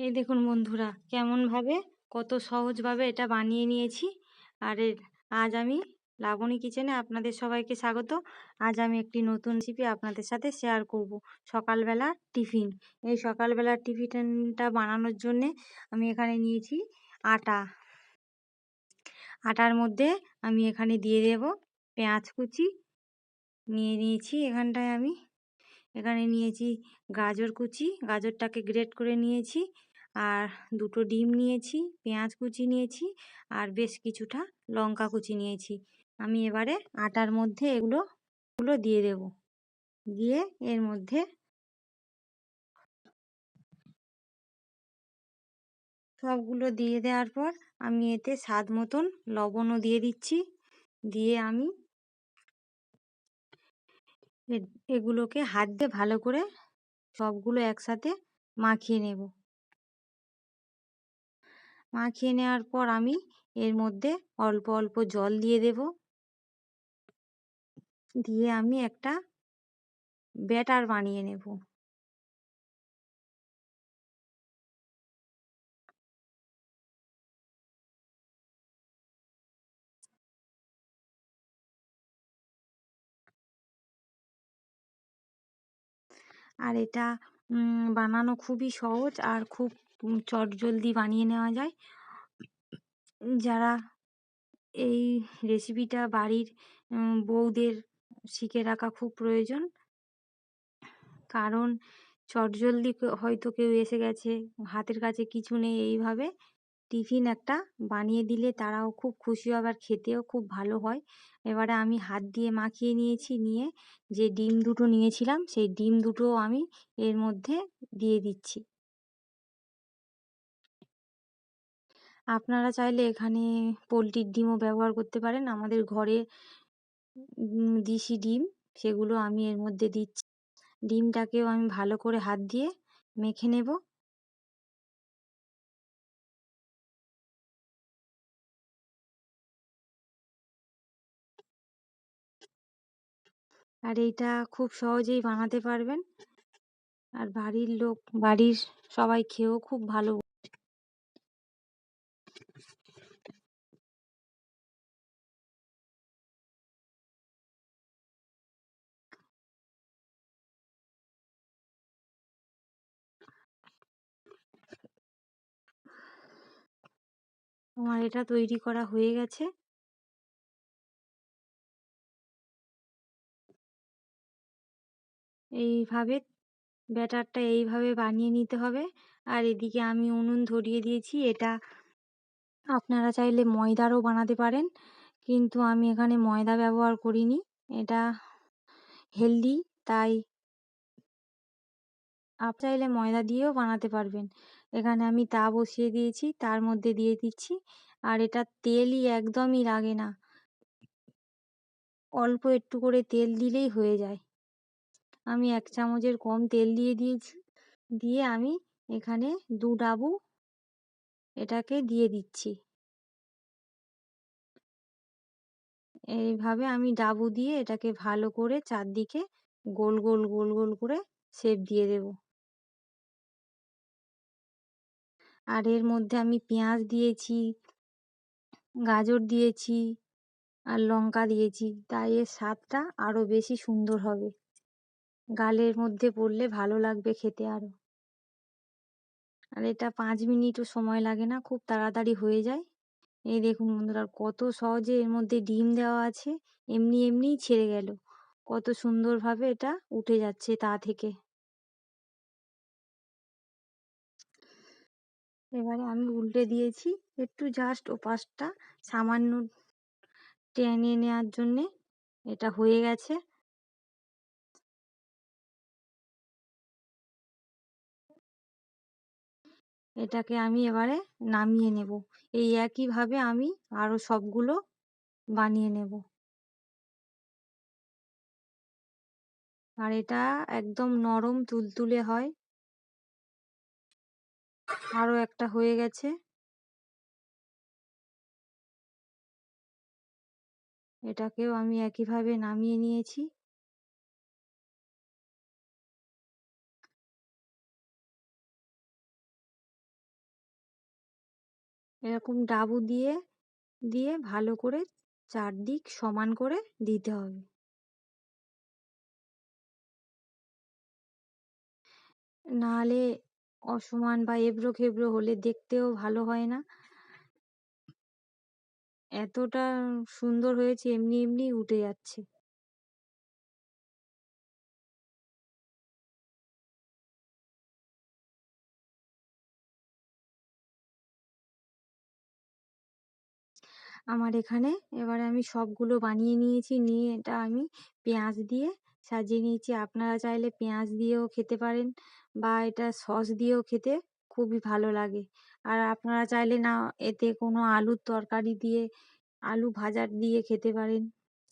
এই দেখুন বন্ধুরা, কেমনভাবে কত সহজভাবে এটা বানিয়ে নিয়েছি। আর আজ আমি লাবণী কিচেনে আপনাদের সবাইকে স্বাগত। আজ আমি একটি নতুন রেসিপি আপনাদের সাথে শেয়ার করব। সকালবেলার টিফিন। এই সকালবেলার টিফিনটা বানানোর জন্যে আমি এখানে নিয়েছি আটা। আটার মধ্যে আমি এখানে দিয়ে দেব পেঁয়াজ কুচি। নিয়েছি এখানে নিয়েছি গাজর কুচি, গাজরটাকে গ্রেট করে নিয়েছি। আর দুটো ডিম নিয়েছি, পেঁয়াজ কুচি নিয়েছি, আর বেশ কিছুটা লঙ্কা কুচি নিয়েছি। আমি এবারে আটার মধ্যে এগুলো দিয়ে দেব। দিয়ে এর মধ্যে সবগুলো দিয়ে দেওয়ার পর আমি এতে স্বাদ মতন লবণও দিয়ে দিচ্ছি। দিয়ে আমি এগুলোকে হাত দিয়ে ভালো করে সবগুলো একসাথে মাখিয়ে নেব। মাখিয়ে নেওয়ার পর আমি এর মধ্যে অল্প অল্প জল দিয়ে দেব। দিয়ে আমি একটা ব্যাটার বানিয়ে নেব। আর এটা বানানো খুবই সহজ আর খুব চটজলদি বানিয়ে নেওয়া যায়। যারা এই রেসিপিটা বাড়ির বউদের শিখে রাখা খুব প্রয়োজন। কারণ চটজলদি হয়তো কেউ এসে গেছে, হাতের কাছে কিছু নেই, এইভাবে টিফিন একটা বানিয়ে দিলে তারাও খুব খুশি হবে আর খেতেও খুব ভালো হয়। এবারে আমি হাত দিয়ে মাখিয়ে নিয়েছি। নিয়ে যে ডিম দুটো নিয়েছিলাম সেই ডিম দুটো আমি এর মধ্যে দিয়ে দিচ্ছি। আপনারা চাইলে এখানে পোলট্রির ডিমও ব্যবহার করতে পারেন। আমাদের ঘরে দেশি ডিম, সেগুলো আমি এর মধ্যে দিচ্ছি। ডিমটাকেও আমি ভালো করে হাত দিয়ে মেখে নেব। আর এইটা খুব সহজেই বানাতে পারবেন। আর বাড়ির সবাই খেয়েও খুব ভালো। আমার এটা তৈরি করা হয়ে গেছে। এইভাবে ব্যাটারটা এইভাবে বানিয়ে নিতে হবে। আর এদিকে আমি উনুন ধরিয়ে দিয়েছি। এটা আপনারা চাইলে ময়দারও বানাতে পারেন, কিন্তু আমি এখানে ময়দা ব্যবহার করিনি। এটা হেলদি, তাই চাইলে ময়দা দিয়েও বানাতে পারবেন। এখানে আমি তা বসিয়ে দিয়েছি, তার মধ্যে দিয়ে দিচ্ছি। আর এটা তেলই একদমই লাগে না, অল্প একটু করে তেল দিলেই হয়ে যায়। আমি 1 চামচের কম তেল দিয়ে দিয়েছি। দিয়ে আমি এখানে 2 ডাবু এটাকে দিয়ে দিচ্ছি। এইভাবে আমি ডাবু দিয়ে এটাকে ভালো করে চারদিকে গোল গোল গোল গোল করে শেপ দিয়ে দেব। আর এর মধ্যে আমি পেঁয়াজ দিয়েছি, গাজর দিয়েছি, আর লঙ্কা দিয়েছি, তাই এর স্বাদটা আরো বেশি সুন্দর হবে। গালের মধ্যে পড়লে ভালো লাগবে খেতে আরো। আর এটা 5 মিনিটও সময় লাগে না, খুব তাড়াতাড়ি হয়ে যায়। এই দেখুন বন্ধুরা, কত সহজে এর মধ্যে ডিম দেওয়া আছে, এমনি এমনিই ছেড়ে গেল। কত সুন্দরভাবে এটা উঠে যাচ্ছে তা থেকে। এবারে আমি উল্টে দিয়েছি, একটু জাস্ট ওপাশটা সামান্য টেনে নেওয়ার জন্যে। এটা হয়ে গেছে। এটাকে আমি এবারে নামিয়ে নেব। এই একইভাবে আমি আরো সবগুলো বানিয়ে নেব। আর এটা একদম নরম তুলতুলে হয়। আরো একটা হয়ে গেছে। এটাকেও আমি একইভাবে নামিয়ে নিয়েছি। এরকম ডাবু দিয়ে দিয়ে ভালো করে চারদিক সমান করে দিতে হবে। নাহলে অসমান বা এবড়ো-খেবড়ো হলে দেখতেও ভালো হয় না। এতটা সুন্দর হয়েছে এমনি এমনিই উঠে যাচ্ছে। আমার এখানে এবারে আমি সবগুলো বানিয়ে নিয়েছি। নিয়ে এটা আমি পেঁয়াজ দিয়ে সাজিয়ে নিয়েছি। আপনারা চাইলে পেঁয়াজ দিয়েও খেতে পারেন বা এটা সস দিয়েও খেতে খুবই ভালো লাগে। আর আপনারা চাইলে না এতে কোনো আলুর তরকারি দিয়ে আলু ভাজা দিয়ে খেতে পারেন।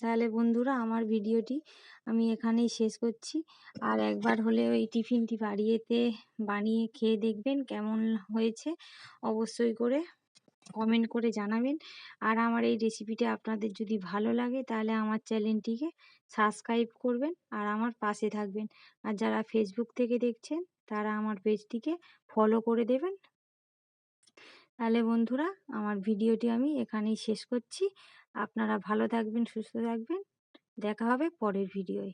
তাহলে বন্ধুরা আমার ভিডিওটি আমি এখানেই শেষ করছি। আর একবার হলেও এই টিফিনটি বানিয়ে খেয়ে দেখবেন কেমন হয়েছে অবশ্যই করে কমেন্ট করে জানাবেন। আর আমার এই রেসিপিটা আপনাদের যদি ভালো লাগে তাহলে আমার চ্যানেলটিকে সাবস্ক্রাইব করবেন আর আমার পাশে থাকবেন। আর যারা ফেসবুক থেকে দেখছেন তারা আমার পেজটিকে ফলো করে দেবেন। তাহলে বন্ধুরা আমার ভিডিওটি আমি এখানেই শেষ করছি। আপনারা ভালো থাকবেন, সুস্থ থাকবেন। দেখা হবে পরের ভিডিওয়।